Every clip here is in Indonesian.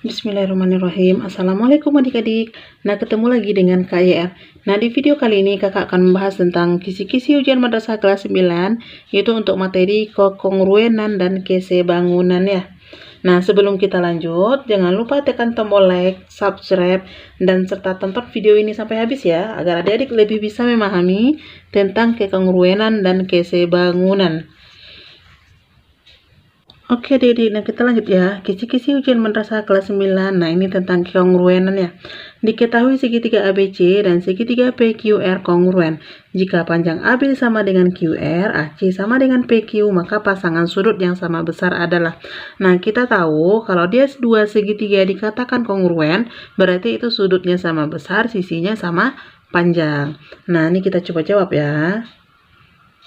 Bismillahirrahmanirrahim. Assalamualaikum adik-adik. Nah, ketemu lagi dengan Kak YR. Nah, di video kali ini kakak akan membahas tentang kisi-kisi ujian madrasah kelas 9, yaitu untuk materi kekongruenan dan kesebangunan ya. Nah, sebelum kita lanjut, jangan lupa tekan tombol like, subscribe, dan serta tonton video ini sampai habis ya, agar adik-adik lebih bisa memahami tentang kekongruenan dan kesebangunan. Oke adik-adik, nah kita lanjut ya. Kisi-kisi ujian madrasah kelas 9. Nah, ini tentang kekongruenan ya. Diketahui segitiga ABC dan segitiga PQR kongruen. Jika panjang AB sama dengan QR, AC sama dengan PQ, maka pasangan sudut yang sama besar adalah. Nah, kita tahu kalau dia dua segitiga dikatakan kongruen, berarti itu sudutnya sama besar, sisinya sama panjang. Nah, ini kita coba jawab ya.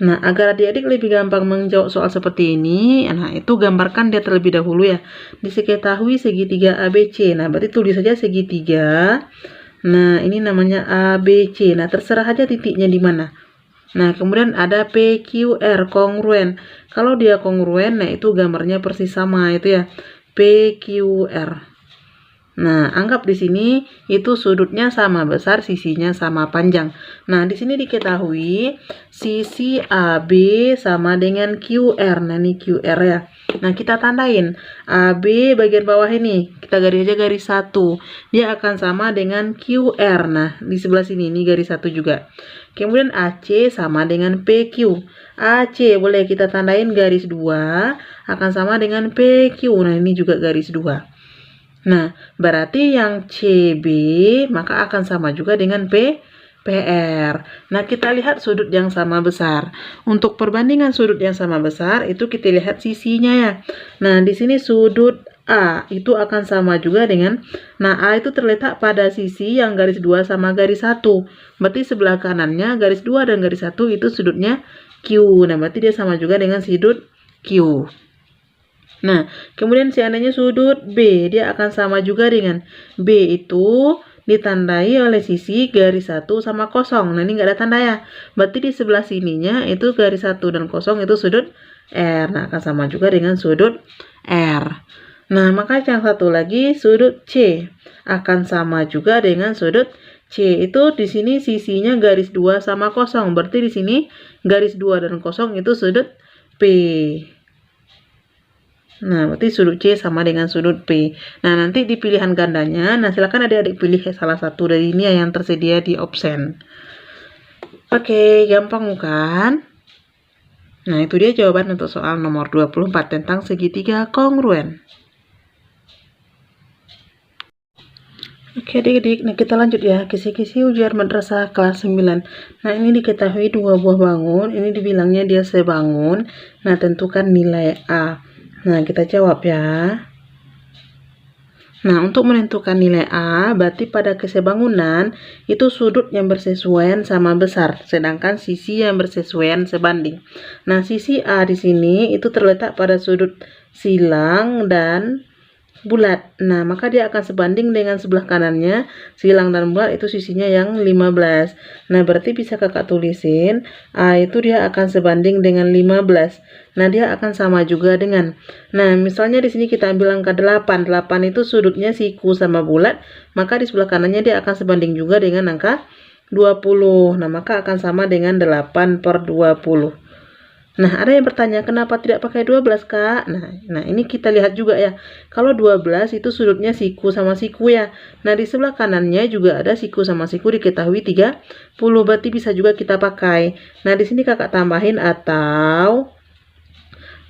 Nah, agar adik-adik lebih gampang menjawab soal seperti ini, nah itu gambarkan dia terlebih dahulu ya. Diketahui segitiga ABC. Nah, berarti tulis saja segitiga. Nah, ini namanya ABC. Nah, terserah aja titiknya di mana. Nah, kemudian ada PQR kongruen. Kalau dia kongruen, nah itu gambarnya persis sama itu ya. PQR. Nah, anggap di sini itu sudutnya sama besar, sisinya sama panjang. Nah, di sini diketahui sisi AB sama dengan QR. Nah, ini QR ya. Nah, kita tandain AB bagian bawah ini. Kita garis aja garis 1. Dia akan sama dengan QR. Nah, di sebelah sini ini garis 1 juga. Kemudian AC sama dengan PQ. AC boleh kita tandain garis 2 akan sama dengan PQ. Nah, ini juga garis 2. Nah, berarti yang CB maka akan sama juga dengan PR. Nah, kita lihat sudut yang sama besar. Untuk perbandingan sudut yang sama besar, itu kita lihat sisinya ya. Nah, di sini sudut A itu akan sama juga dengan, nah A itu terletak pada sisi yang garis 2 sama garis 1. Berarti sebelah kanannya garis 2 dan garis 1 itu sudutnya Q. Nah, berarti dia sama juga dengan sudut Q. Nah, kemudian seandainya sudut B, dia akan sama juga dengan B itu ditandai oleh sisi garis 1 sama kosong. Nah, ini nggak ada tanda ya. Berarti di sebelah sininya itu garis 1 dan kosong itu sudut R. Nah, akan sama juga dengan sudut R. Nah, maka yang satu lagi sudut C akan sama juga dengan sudut C. Itu di sini sisinya garis 2 sama kosong. Berarti di sini garis 2 dan kosong itu sudut P. Nah, berarti sudut C sama dengan sudut P. Nah, nanti di pilihan gandanya, nah silakan adik-adik pilih salah satu dari ini yang tersedia di option. Oke, gampang kan? Nah, itu dia jawaban untuk soal nomor 24 tentang segitiga kongruen. Oke adik-adik, nah kita lanjut ya, kisi-kisi ujian madrasah kelas 9. Nah, ini diketahui dua buah bangun, ini dibilangnya dia sebangun. Nah, tentukan nilai A. Nah, kita jawab ya. Nah, untuk menentukan nilai A, berarti pada kesebangunan itu sudut yang bersesuaian sama besar, sedangkan sisi yang bersesuaian sebanding. Nah, sisi A di sini itu terletak pada sudut silang dan bulat. Nah, maka dia akan sebanding dengan sebelah kanannya. Silang dan bulat itu sisinya yang 15. Nah, berarti bisa kakak tulisin A itu dia akan sebanding dengan 15. Nah, dia akan sama juga dengan, nah misalnya di sini kita ambil angka 8. 8 itu sudutnya siku sama bulat, maka di sebelah kanannya dia akan sebanding juga dengan angka 20. Nah, maka akan sama dengan 8/20. Nah, ada yang bertanya, kenapa tidak pakai 12, Kak? Nah, ini kita lihat juga ya. Kalau 12 itu sudutnya siku sama siku ya. Nah, di sebelah kanannya juga ada siku sama siku, diketahui 30. Berarti bisa juga kita pakai. Nah, di sini kakak tambahin atau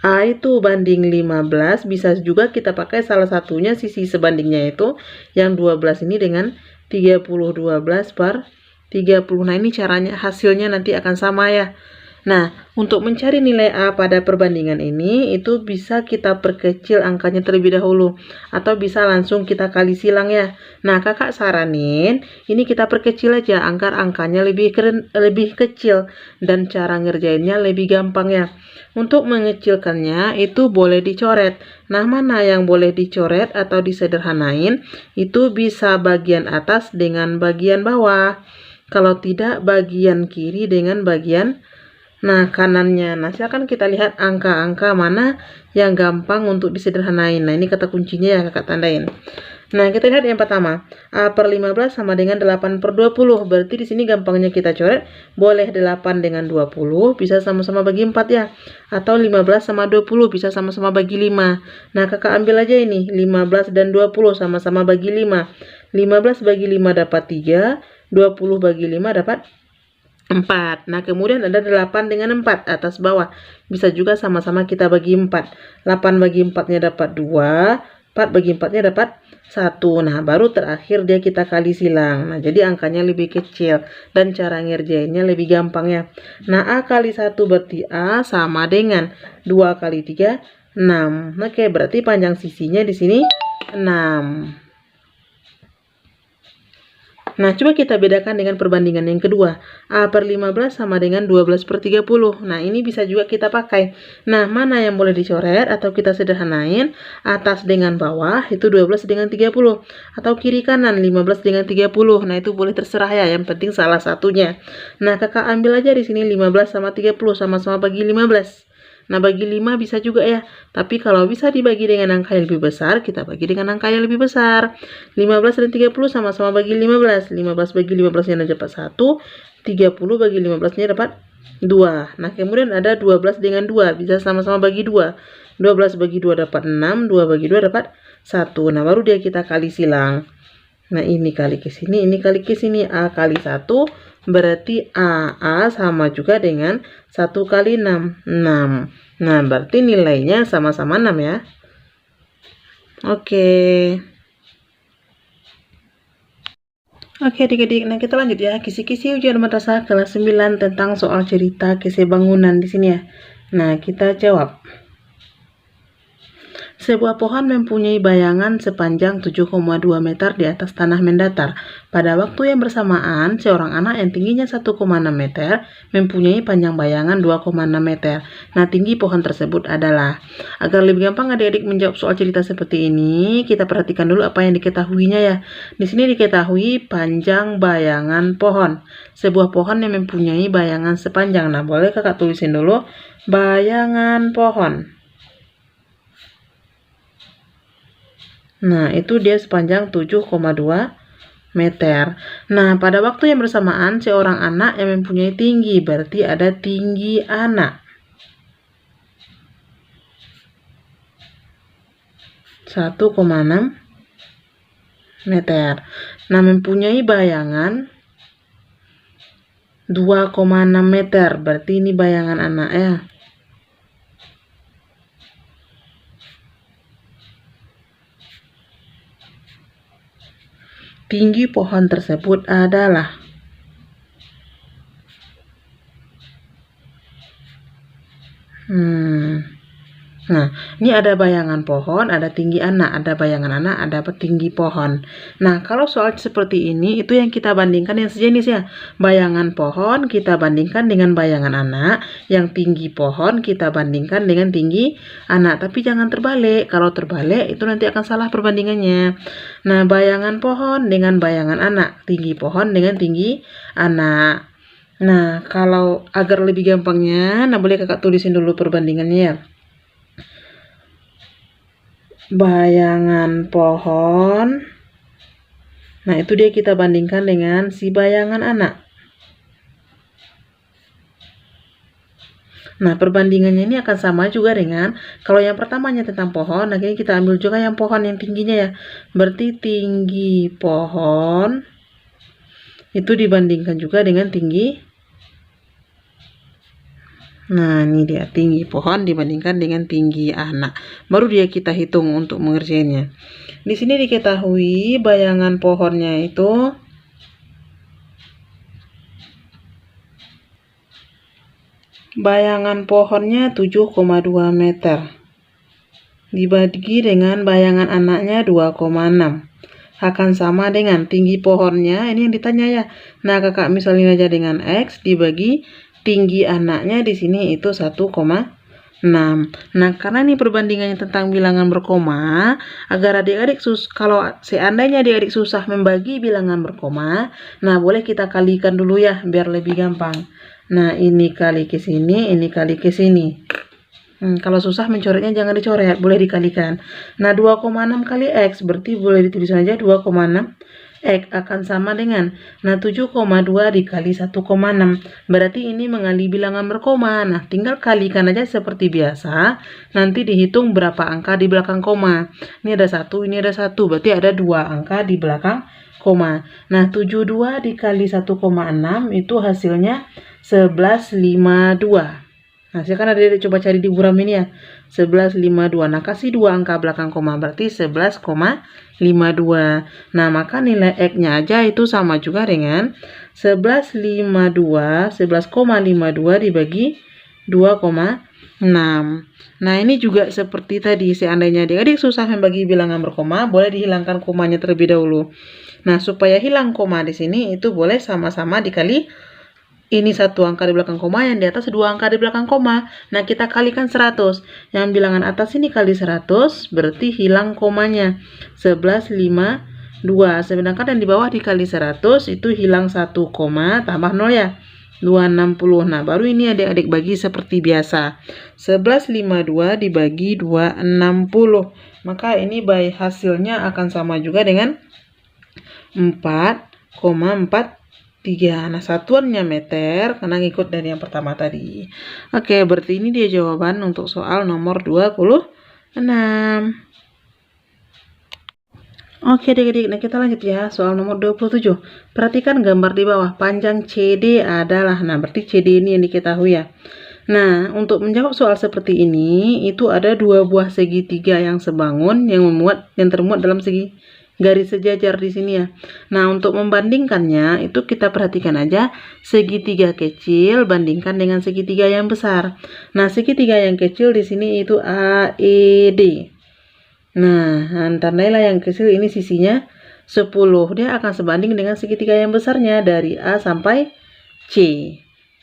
A itu banding 15, bisa juga kita pakai salah satunya sisi sebandingnya itu yang 12 ini dengan 30. 12/30. Nah, ini caranya, hasilnya nanti akan sama ya. Nah, untuk mencari nilai A pada perbandingan ini, itu bisa kita perkecil angkanya terlebih dahulu. Atau bisa langsung kita kali silang ya. Nah, kakak saranin, ini kita perkecil aja agar angkanya lebih kecil. Dan cara ngerjainnya lebih gampang ya. Untuk mengecilkannya, itu boleh dicoret. Nah, mana yang boleh dicoret atau disederhanain, itu bisa bagian atas dengan bagian bawah. Kalau tidak, bagian kiri dengan bagian Nah, kanannya. Nah, silakan kita lihat angka-angka mana yang gampang untuk disederhanain. Nah, ini kata kuncinya ya kakak tandain. Nah, kita lihat yang pertama. A per 15 sama dengan 8 per 20. Berarti di sini gampangnya kita coret. Boleh 8 dengan 20 bisa sama-sama bagi 4 ya. Atau 15 sama 20 bisa sama-sama bagi 5. Nah, kakak ambil aja ini. 15 dan 20 sama-sama bagi 5. 15 bagi 5 dapat 3. 20 bagi 5 dapat 4. Nah, kemudian ada 8 dengan 4 atas bawah. Bisa juga sama-sama kita bagi 4. 8 bagi 4-nya dapat 2. 4 bagi 4-nya dapat 1. Nah, baru terakhir dia kita kali silang. Nah, jadi angkanya lebih kecil. Dan cara ngerjainnya lebih gampang ya. Nah, A kali 1 berarti A sama dengan 2 kali 3, 6. Oke, berarti panjang sisinya di sini 6. Nah, coba kita bedakan dengan perbandingan yang kedua. A per 15 sama dengan 12 per 30. Nah, ini bisa juga kita pakai. Nah, mana yang boleh dicoret atau kita sederhanain? Atas dengan bawah itu 12 dengan 30. Atau kiri kanan 15 dengan 30. Nah, itu boleh terserah ya. Yang penting salah satunya. Nah, kakak ambil aja di sini 15 sama 30. Sama-sama bagi 15. Nah, bagi 5 bisa juga ya. Tapi kalau bisa dibagi dengan angka yang lebih besar, kita bagi dengan angka yang lebih besar. 15 dan 30 sama-sama bagi 15. 15 bagi 15-nya dapat 1. 30 bagi 15-nya dapat 2. Nah, kemudian ada 12 dengan 2. Bisa sama-sama bagi 2. 12 bagi 2 dapat 6. 2 bagi 2 dapat 1. Nah, baru dia kita kali silang. Nah, ini kali ke sini, ini kali ke sini. A kali 1 berarti A sama juga dengan 1 kali 6. 6. Nah, berarti nilainya sama-sama 6 ya. Oke. Oke adik-adik, nah kita lanjut ya. Kisi-kisi ujian madrasah kelas 9 tentang soal cerita kisah bangunan di sini ya. Nah, kita jawab. Sebuah pohon mempunyai bayangan sepanjang 7,2 meter di atas tanah mendatar. Pada waktu yang bersamaan, seorang anak yang tingginya 1,6 meter mempunyai panjang bayangan 2,6 meter. Nah, tinggi pohon tersebut adalah. Agar lebih gampang adik-adik menjawab soal cerita seperti ini, kita perhatikan dulu apa yang diketahuinya ya. Di sini diketahui panjang bayangan pohon. Sebuah pohon yang mempunyai bayangan sepanjang. Nah, boleh kakak tulisin dulu bayangan pohon. Nah, itu dia sepanjang 7,2 meter. Nah, pada waktu yang bersamaan, seorang anak yang mempunyai tinggi, berarti ada tinggi anak. 1,6 meter. Nah, mempunyai bayangan 2,6 meter, berarti ini bayangan anak ya. Tinggi pohon tersebut adalah. Nah, ini ada bayangan pohon, ada tinggi anak, ada bayangan anak, ada tinggi pohon. Nah, kalau soal seperti ini, itu yang kita bandingkan yang sejenis ya. Bayangan pohon kita bandingkan dengan bayangan anak, yang tinggi pohon kita bandingkan dengan tinggi anak. Tapi jangan terbalik, kalau terbalik itu nanti akan salah perbandingannya. Nah, bayangan pohon dengan bayangan anak, tinggi pohon dengan tinggi anak. Nah, kalau agar lebih gampangnya, nah boleh kakak tulisin dulu perbandingannya ya. Bayangan pohon. Nah, itu dia kita bandingkan dengan si bayangan anak. Nah, perbandingannya ini akan sama juga dengan kalau yang pertamanya tentang pohon, nah ini kita ambil juga yang pohon yang tingginya ya. Berarti tinggi pohon itu dibandingkan juga dengan tinggi. Nah, ini dia tinggi pohon dibandingkan dengan tinggi anak. Baru dia kita hitung untuk mengerjainnya. Di sini diketahui bayangan pohonnya itu bayangan pohonnya 7,2 meter. Dibagi dengan bayangan anaknya 2,6. Akan sama dengan tinggi pohonnya. Ini yang ditanya ya. Nah, kakak misalnya aja dengan X dibagi tinggi anaknya di sini itu 1,6. Nah, karena ini perbandingannya tentang bilangan berkoma, agar adik-adik kalau seandainya adik-adik susah membagi bilangan berkoma, nah boleh kita kalikan dulu ya biar lebih gampang. Nah, ini kali ke sini, ini kali ke sini. Kalau susah mencoretnya jangan dicoret, boleh dikalikan. Nah, 2,6 kali X berarti boleh ditulis aja 2,6 X akan sama dengan, nah 7,2 dikali 1,6. Berarti ini mengali bilangan berkoma. Nah, tinggal kalikan aja seperti biasa. Nanti dihitung berapa angka di belakang koma. Ini ada 1, ini ada 1. Berarti ada 2 angka di belakang koma. Nah, 72 dikali 1,6 itu hasilnya 11,52. Nah, sekarang ada coba cari di buram ini ya. 11,52. Nah, kasih 2 angka belakang koma berarti 11,52. Nah, maka nilai X-nya aja itu sama juga dengan 11,52 dibagi 2,6. Nah, ini juga seperti tadi, seandainya adik-adik susah membagi bilangan berkoma, boleh dihilangkan komanya terlebih dahulu. Nah, supaya hilang koma di sini itu boleh sama-sama dikali. Ini 1 angka di belakang koma, yang di atas 2 angka di belakang koma. Nah, kita kalikan 100. Yang bilangan atas ini kali 100, berarti hilang komanya. 11,52. Sedangkan yang di bawah dikali 100, itu hilang 1 koma, tambah 0 ya. 260. Nah, baru ini adik-adik bagi seperti biasa. 11,52 dibagi 260. Maka ini hasilnya akan sama juga dengan 4,43. Nah, satuannya meter karena ngikut dari yang pertama tadi. Oke, berarti ini dia jawaban untuk soal nomor 26. Oke, adik-adik, nah kita lanjut ya. Soal nomor 27. Perhatikan gambar di bawah. Panjang CD adalah, nah berarti CD ini yang diketahui ya. Nah, untuk menjawab soal seperti ini, itu ada 2 buah segitiga yang sebangun yang termuat dalam segi garis sejajar di sini ya. Nah, untuk membandingkannya itu kita perhatikan aja segitiga kecil bandingkan dengan segitiga yang besar. Nah, segitiga yang kecil di sini itu AED. Nah, tandailah yang kecil ini sisinya 10. Dia akan sebanding dengan segitiga yang besarnya dari A sampai C.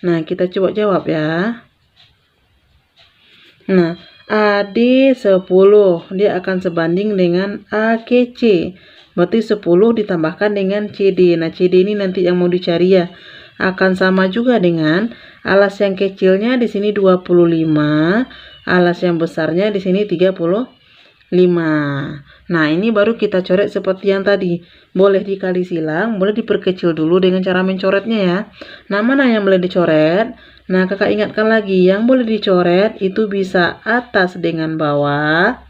Nah, kita coba jawab ya. Nah, AD 10, dia akan sebanding dengan AKC. Berarti 10 ditambahkan dengan CD. Nah, CD ini nanti yang mau dicari ya. Akan sama juga dengan alas yang kecilnya di sini 25, alas yang besarnya di sini 35. Nah, ini baru kita coret seperti yang tadi. Boleh dikali silang, boleh diperkecil dulu dengan cara mencoretnya ya. Nah, mana yang boleh dicoret? Nah, kakak ingatkan lagi, yang boleh dicoret itu bisa atas dengan bawah.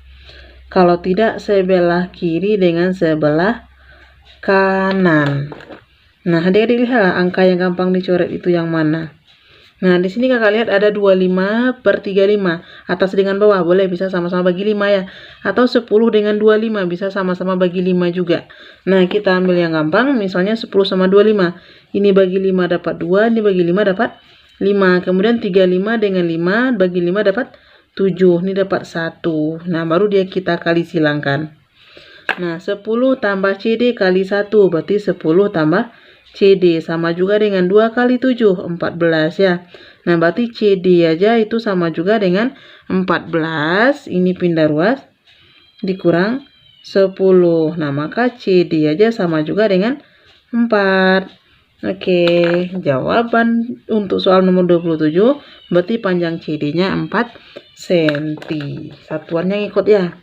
Kalau tidak, sebelah kiri dengan sebelah kanan. Nah, adik-adik lihatlah angka yang gampang dicoret itu yang mana. Nah, di sini kakak lihat ada 25/35. Atas dengan bawah boleh bisa sama-sama bagi 5 ya. Atau 10 dengan 25 bisa sama-sama bagi 5 juga. Nah, kita ambil yang gampang, misalnya 10 sama 25. Ini bagi 5 dapat 2, ini bagi 5 dapat 5. Kemudian 35 dengan 5 bagi 5 dapat 7. Ini dapat 1. Nah, baru dia kita kali silangkan. Nah, 10 tambah CD kali 1 berarti 10 tambah CD sama juga dengan 2 kali 7, 14 ya. Nah, berarti CD aja itu sama juga dengan 14. Ini pindah ruas dikurang 10. Nah, maka CD aja sama juga dengan 4. Oke, jawaban untuk soal nomor 27 berarti panjang CD-nya 4 cm. Satuannya ngikut ya.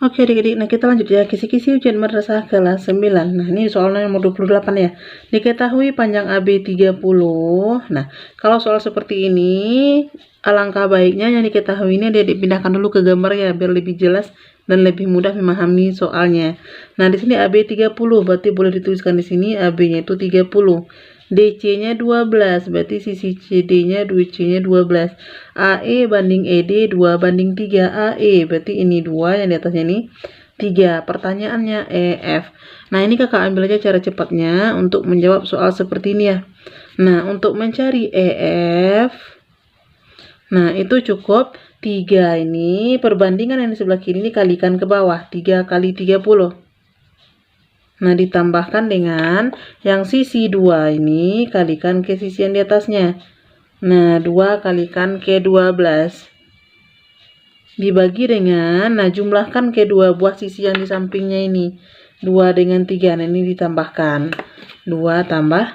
Oke adik-adik, nah kita lanjut ya, kisi-kisi ujian madrasah kelas 9. Nah, ini soalnya nomor 28 ya. Diketahui panjang AB 30. Nah, kalau soal seperti ini, alangkah baiknya yang diketahui ini adik-adik pindahkan dulu ke gambar ya, biar lebih jelas dan lebih mudah memahami soalnya. Nah, di sini AB 30, berarti boleh dituliskan di sini AB-nya itu 30. DC-nya 12, berarti sisi CD-nya 2C-nya 12. AE banding ED 2/3. AE berarti ini 2, yang di atasnya ini 3. Pertanyaannya EF. Nah, ini kakak ambil aja cara cepatnya untuk menjawab soal seperti ini ya. Nah, untuk mencari EF, nah itu cukup 3 ini perbandingan yang di sebelah kiri ini kalikan ke bawah, 3 kali 30. Nah, ditambahkan dengan yang sisi 2 ini kalikan ke sisi yang di atasnya. Nah, 2 kalikan ke 12. dibagi dengan, nah jumlahkan kedua buah sisi yang di sampingnya ini. 2 dengan 3, nah ini ditambahkan. 2 tambah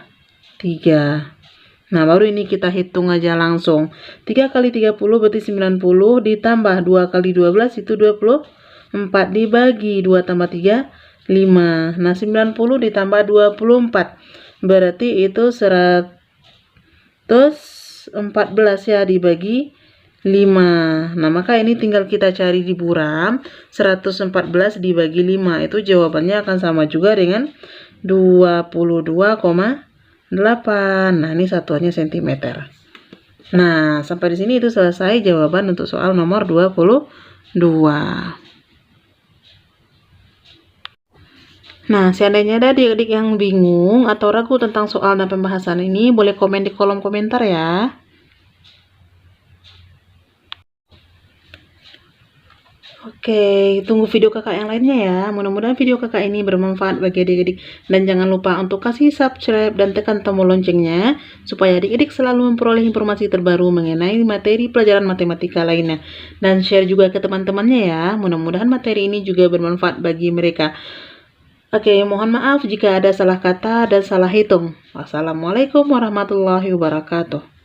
3. Nah, baru ini kita hitung aja langsung. 3 kali 30 berarti 90, ditambah 2 kali 12 itu 24, dibagi 2 tambah 3, 5. Nah, 90 ditambah 24, berarti itu 114 ya, dibagi 5. Nah, maka ini tinggal kita cari di buram. 114 dibagi 5, itu jawabannya akan sama juga dengan 22,8. Nah, ini satuannya cm. Nah, sampai di sini itu selesai jawaban untuk soal nomor 22. Nah, seandainya ada adik-adik yang bingung atau ragu tentang soal dan pembahasan ini, boleh komen di kolom komentar ya. Oke, tunggu video kakak yang lainnya ya. Mudah-mudahan video kakak ini bermanfaat bagi adik-adik. Dan jangan lupa untuk kasih subscribe dan tekan tombol loncengnya, supaya adik-adik selalu memperoleh informasi terbaru mengenai materi pelajaran matematika lainnya. Dan share juga ke teman-temannya ya. Mudah-mudahan materi ini juga bermanfaat bagi mereka. Oke, mohon maaf jika ada salah kata dan salah hitung. Wassalamualaikum warahmatullahi wabarakatuh.